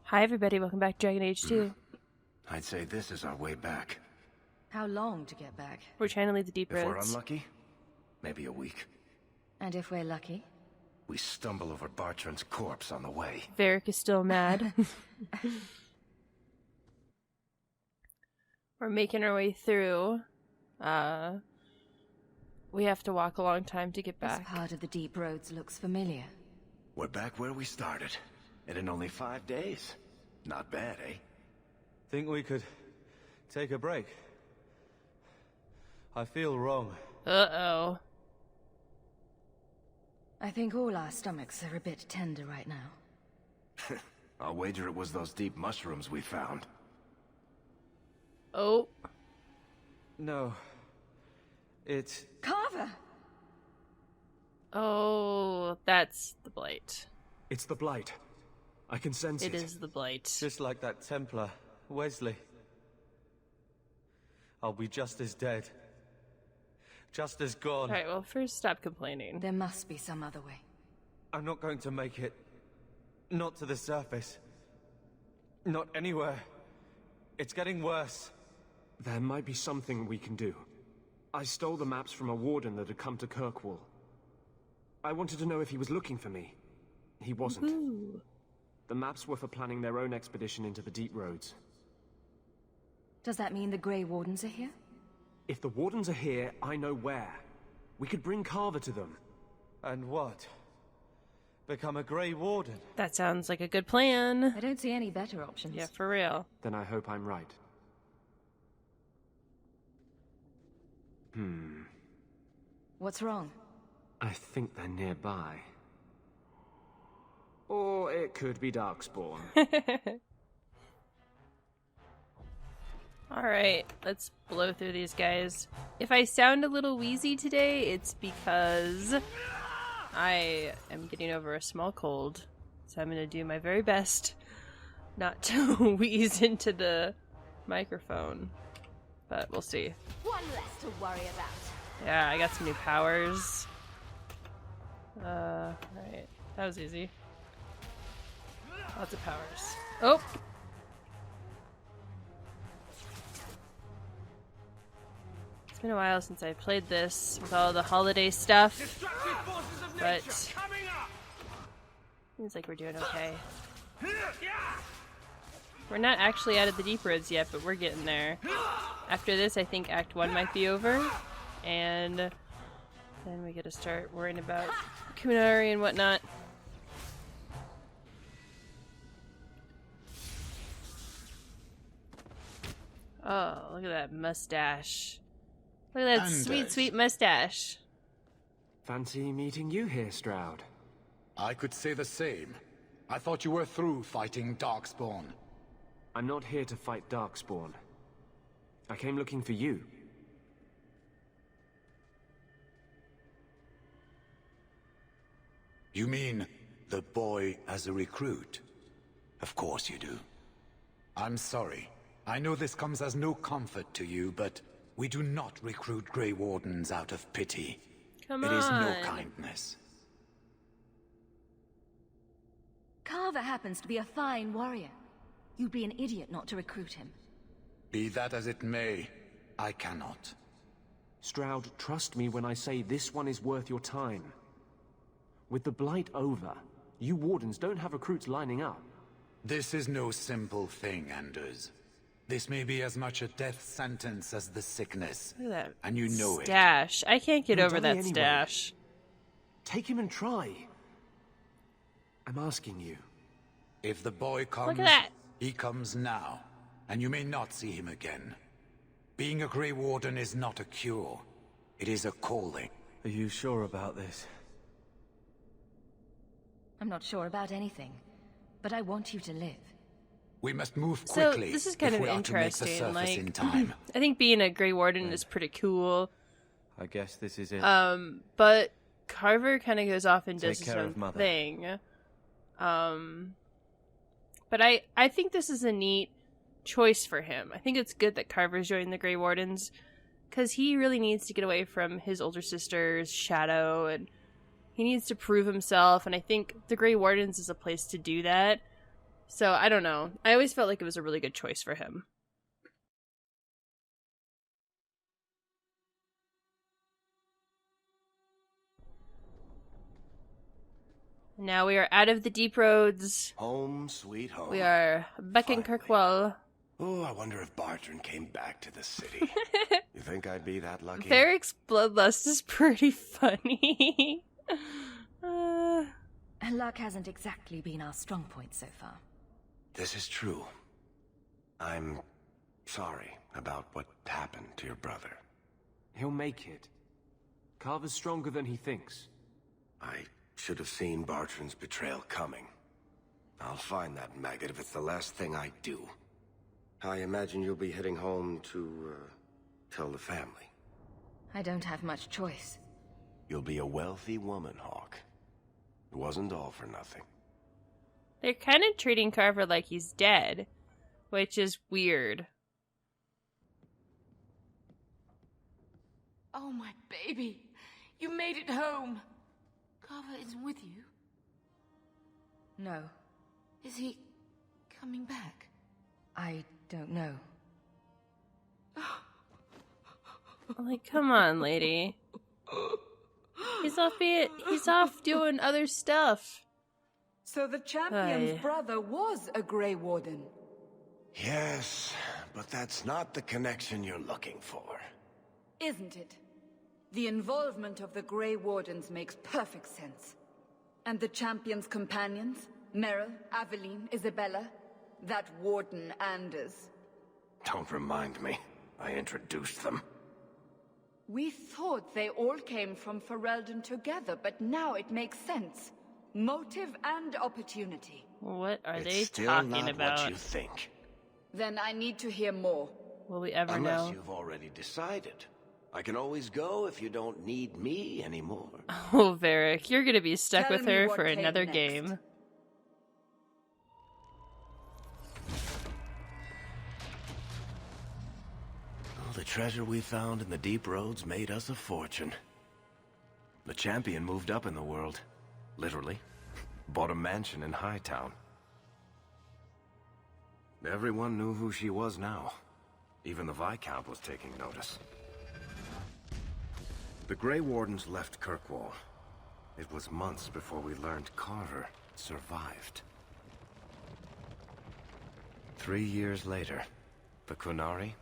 Hi everybody, welcome back to Dragon Age 2. I'd say this is our way back. How long to get back? We're trying to leave the deep If we're roads. unlucky, maybe a week. And if we're lucky? We stumble over Bartrand's corpse on the way. Varric is still mad. We're making our way through. We have to walk a long time to get back. This part of the deep roads looks familiar. We're back where we started. And in only 5 days. Not bad, eh? Think we could take a break? I feel wrong. Uh-oh. I think all our stomachs are a bit tender right now. I'll wager it was those deep mushrooms we found. Oh. No. It's... Carver! Oh, that's the blight. It's the blight. I can sense it. It is the blight. just like that Templar, Wesley. I'll be just as dead. Just as gone. Alright, well first stop complaining. There must be some other way. I'm not going to make it. Not to the surface. Not anywhere. It's getting worse. There might be something we can do. I stole the maps from a warden that had come to Kirkwall. I wanted to know if he was looking for me. He wasn't. Ooh. The maps were for planning their own expedition into the deep roads. Does that mean the Grey Wardens are here? If the wardens are here, I know where. We could bring Carver to them. And what? Become a Grey Warden? That sounds like a good plan. I don't see any better options. Yeah, for real. Then I hope I'm right. What's wrong? I think they're nearby. Or it could be Darkspawn. Alright, let's blow through these guys. If I sound a little wheezy today, it's because I am getting over a small cold. So I'm going to do my very best not to wheeze into the microphone. But we'll see. One less to worry about. Yeah, I got some new powers. Right. That was easy. Lots of powers. Oh! It's been a while since I played this with all the holiday stuff, but seems like we're doing okay. We're not actually out of the deep roads yet, but we're getting there. After this, I think Act 1 might be over, and then we gotta start worrying about Qunari and whatnot. Oh, look at that mustache. Look at that sweet, sweet mustache. Fancy meeting you here, Stroud. I could say the same. I thought you were through fighting Darkspawn. I'm not here to fight Darkspawn. I came looking for you. You mean the boy as a recruit? Of course you do. I'm sorry. I know this comes as no comfort to you, but we do not recruit Grey Wardens out of pity. Come It on. is no kindness. Carver happens to be a fine warrior. You'd be an idiot not to recruit him. Be that as it may, I cannot. Stroud, trust me when I say this one is worth your time. With the blight over, you wardens don't have recruits lining up. This is no simple thing, Anders. This may be as much a death sentence as the sickness. Look at that and you know it. stash. I can't get He'll over die that anyway. stash. Take him and try. I'm asking you. If the boy comes, Look at that. he comes now, and you may not see him again. Being a Grey Warden is not a cure. It is a calling. Are you sure about this? I'm not sure about anything, but I want you to live. We must move So quickly this is kind if of we are to make the interesting. surface Like, in time. I think being a Grey Warden is pretty cool. I guess this is it. But Carver kind of goes off and does Take his care own of Mother. thing. But I think this is a neat choice for him. I think it's good that Carver's joined the Grey Wardens, because he really needs to get away from his older sister's shadow, and he needs to prove himself, and I think the Grey Wardens is a place to do that. So I don't know. I always felt like it was a really good choice for him. Now we are out of the deep roads. Home, sweet home. We are back in Finally. Kirkwall. Oh, I wonder if Bartrand came back to the city. You think I'd be that lucky? Varric's bloodlust is pretty funny. Luck hasn't exactly been our strong point so far. This is true. I'm sorry about what happened to your brother. He'll make it. Carver's stronger than he thinks. I should have seen Bartrand's betrayal coming. I'll find that maggot if it's the last thing I do. I imagine you'll be heading home to, tell the family. I don't have much choice. You'll be a wealthy woman, Hawk. It wasn't all for nothing. They're kind of treating Carver like he's dead, which is weird. Oh, my baby. You made it home. Carver isn't with you. No, Is he coming back? I don't know. Like, come on, lady. He's off doing other stuff. So the champion's Aye. brother was a Grey Warden. Yes, but that's not the connection you're looking for. Isn't it? The involvement of the Grey Wardens makes perfect sense. And the champion's companions? Merrill, Aveline, Isabella? That Warden Anders? Don't remind me. I introduced them. We thought they all came from Ferelden together, but now it makes sense. Motive and opportunity. What are It's they still talking not about? what you think. Then I need to hear more. Will we ever Unless know? you've already decided. I can always go if you don't need me anymore. Oh, Varric, you're gonna be stuck Tell with me her what for came another next. game. Well, the treasure we found in the deep roads made us a fortune. The champion moved up in the world. Literally. Bought a mansion in Hightown. Everyone knew who she was now. Even the Viscount was taking notice. The Grey Wardens left Kirkwall. It was months before we learned Carver survived. 3 years later, the Qunari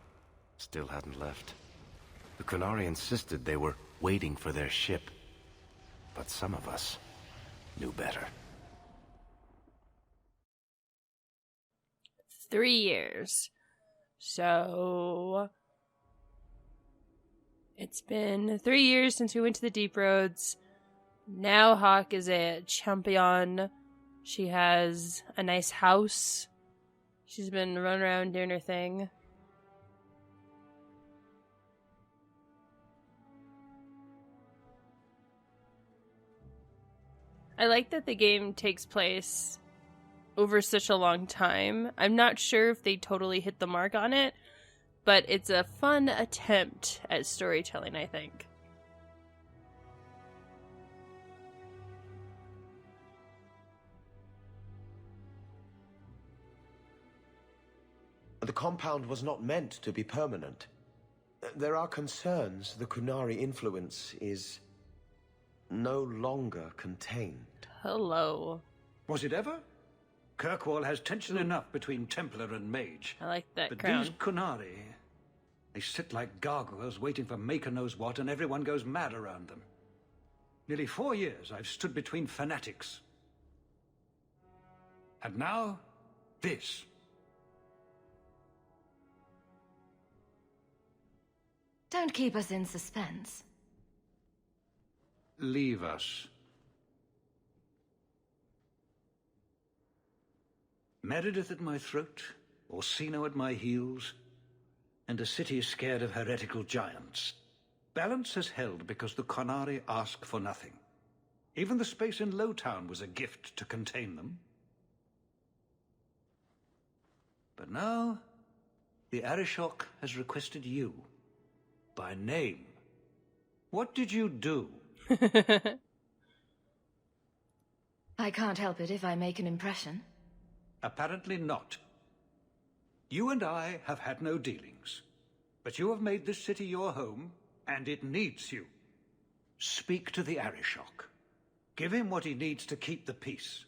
still hadn't left. The Qunari insisted they were waiting for their ship. But some of us knew better. 3 years. So it's been 3 years since we went to the deep roads. Now Hawk is a champion. She has a nice house. She's been running around doing her thing. I like that the game takes place over such a long time. I'm not sure if they totally hit the mark on it, but it's a fun attempt at storytelling, I think. The compound was not meant to be permanent. There are concerns the Qunari influence is no longer contained. Hello. Was it ever? Kirkwall has tension enough between Templar and Mage. I like that But crown. these Qunari, they sit like gargoyles waiting for Maker knows what, and everyone goes mad around them. Nearly 4 years I've stood between fanatics. And now, this. Don't keep us in suspense. Leave us. Meredith at my throat, Orsino at my heels, and a city scared of heretical giants. Balance has held because the Qunari ask for nothing. Even the space in Lowtown was a gift to contain them. But now, the Arishok has requested you. By name. What did you do? I can't help it if I make an impression. Apparently not. You and I have had no dealings, but you have made this city your home, and it needs you. Speak to the Arishok. Give him what he needs to keep the peace.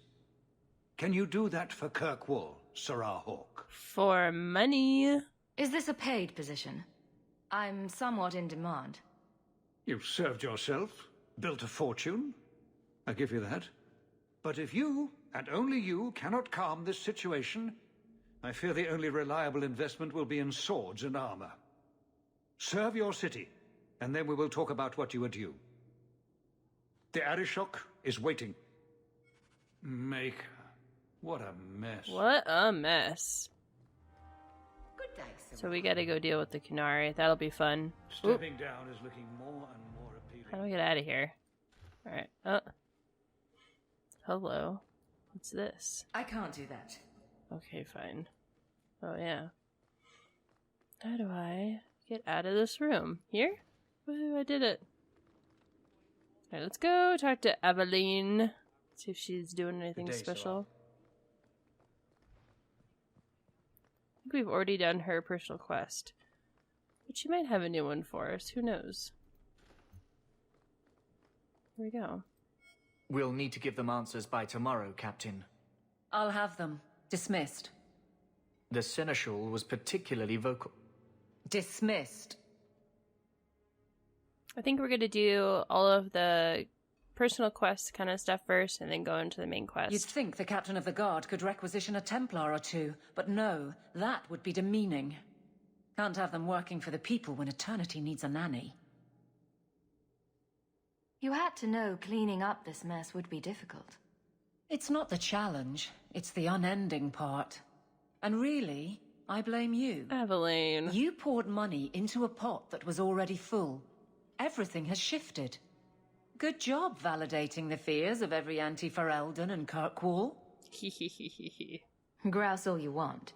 Can you do that for Kirkwall, Sarah Hawk? For money. Is this a paid position? I'm somewhat in demand. You've served yourself, built a fortune. I give you that. But if you, and only you, cannot calm this situation, I fear the only reliable investment will be in swords and armor. Serve your city, and then we will talk about what you are due. The Arishok is waiting. Maker. What a mess. What a mess. Good day, sir. So we gotta go deal with the Qunari. That'll be fun. Stepping down is looking more and more appealing. How do we get out of here? Alright. Oh. Hello. What's this? I can't do that. Okay, fine. Oh, yeah. How do I get out of this room? Here? Woo, I did it. Alright, let's go talk to Aveline. See if she's doing anything special. I think we've already done her personal quest. But she might have a new one for us. Who knows? Here we go. We'll need to give them answers by tomorrow, Captain. I'll have them. Dismissed. The Seneschal was particularly vocal. Dismissed. I think we're gonna do all of the personal quest kind of stuff first, and then go into the main quest. You'd think the captain of the guard could requisition a Templar or two, but no, that would be demeaning. Can't have them working for the people when eternity needs a nanny. You had to know cleaning up this mess would be difficult. It's not the challenge, it's the unending part. And really, I blame you. Aveline. You poured money into a pot that was already full. Everything has shifted. Good job validating the fears of every anti-Ferelden and Kirkwall. Grouse all you want,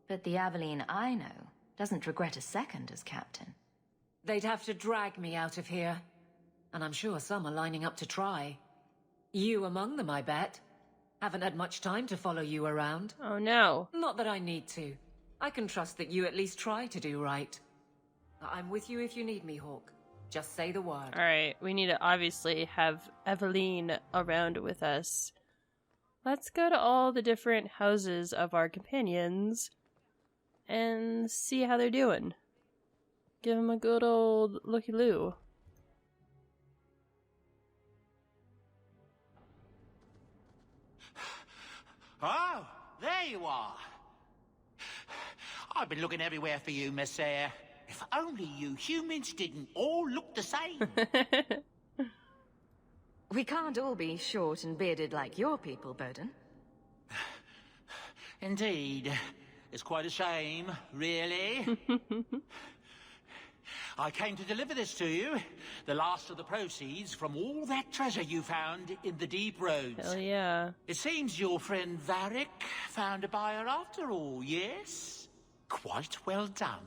but the Aveline I know doesn't regret a second as captain. They'd have to drag me out of here. And I'm sure some are lining up to try. You among them, I bet. Haven't had much time to follow you around. Oh no. Not that I need to. I can trust that you at least try to do right. I'm with you if you need me, Hawk. Just say the word. Alright, we need to obviously have Aveline around with us. Let's go to all the different houses of our companions and see how they're doing. Give them a good old looky-loo. Oh, there you are. I've been looking everywhere for you, Messiah. If only you humans didn't all look the same. We can't all be short and bearded like your people, Bowden. Indeed. It's quite a shame, really. I came to deliver this to you. The last of the proceeds from all that treasure you found in the deep roads. Hell yeah. It seems your friend Varric found a buyer after all, yes? Quite well done.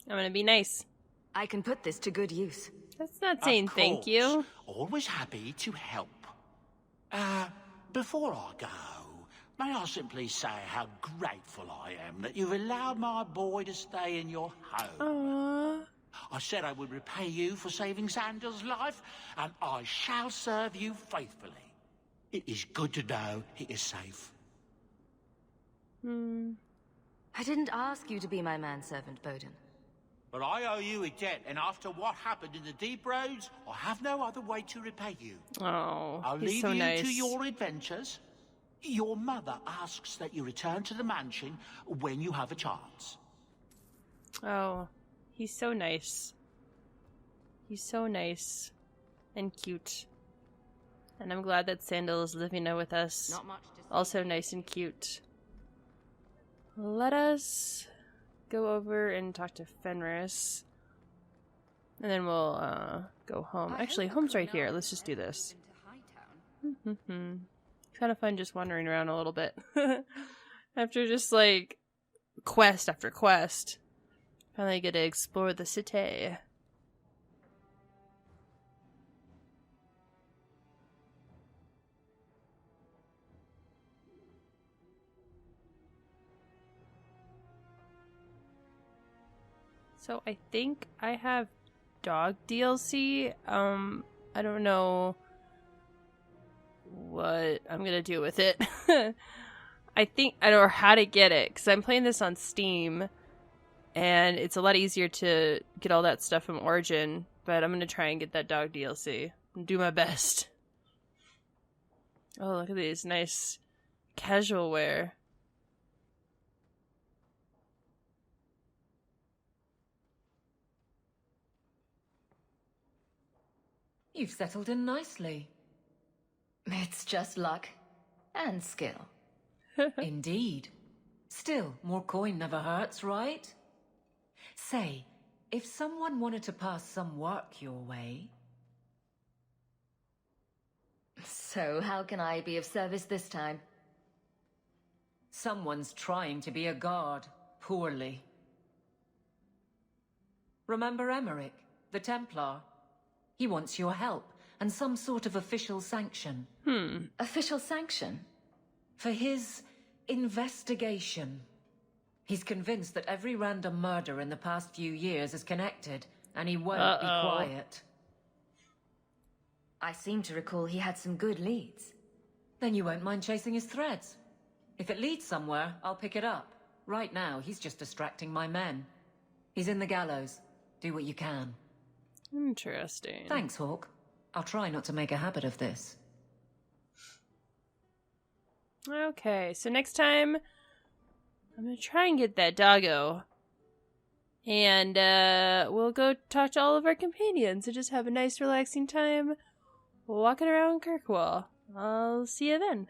I'm gonna be nice. I can put this to good use. That's not saying thank you. Always happy to help. Before I go, may I simply say how grateful I am that you've allowed my boy to stay in your home. Aww. I said I would repay you for saving Sandal's life, and I shall serve you faithfully. It is good to know he is safe. I didn't ask you to be my manservant, Bowden. But I owe you a debt, and after what happened in the deep roads, I have no other way to repay you. Oh, I'll he's leave so you nice. to your adventures. Your mother asks that you return to the mansion when you have a chance. Oh, he's so nice. He's so nice and cute. And I'm glad that Sandal is living there with us. Not much Also nice and cute. Let us go over and talk to Fenris. And then we'll go home. Actually, home's right here. Let's just do this. Kind of fun just wandering around a little bit. After just like quest after quest. Finally get to explore the city. So I think I have dog DLC. I don't know what I'm gonna do with it. I think I don't know how to get it because I'm playing this on Steam, and it's a lot easier to get all that stuff from Origin. But I'm gonna try and get that dog DLC and do my best. Oh, look at these nice casual wear. You've settled in nicely. It's just luck. And skill. Indeed. Still, more coin never hurts, right? Say, if someone wanted to pass some work your way... So, how can I be of service this time? Someone's trying to be a guard, poorly. Remember Emmerich, the Templar? He wants your help, and some sort of official sanction. Official sanction? For his investigation. He's convinced that every random murder in the past few years is connected, and he won't be quiet. I seem to recall he had some good leads. Then you won't mind chasing his threads. If it leads somewhere, I'll pick it up. Right now, he's just distracting my men. He's in the gallows. Do what you can. Interesting. Thanks, Hawk. I'll try not to make a habit of this. Okay, so next time, I'm gonna try and get that doggo. And, we'll go talk to all of our companions and just have a nice, relaxing time walking around Kirkwall. I'll see you then.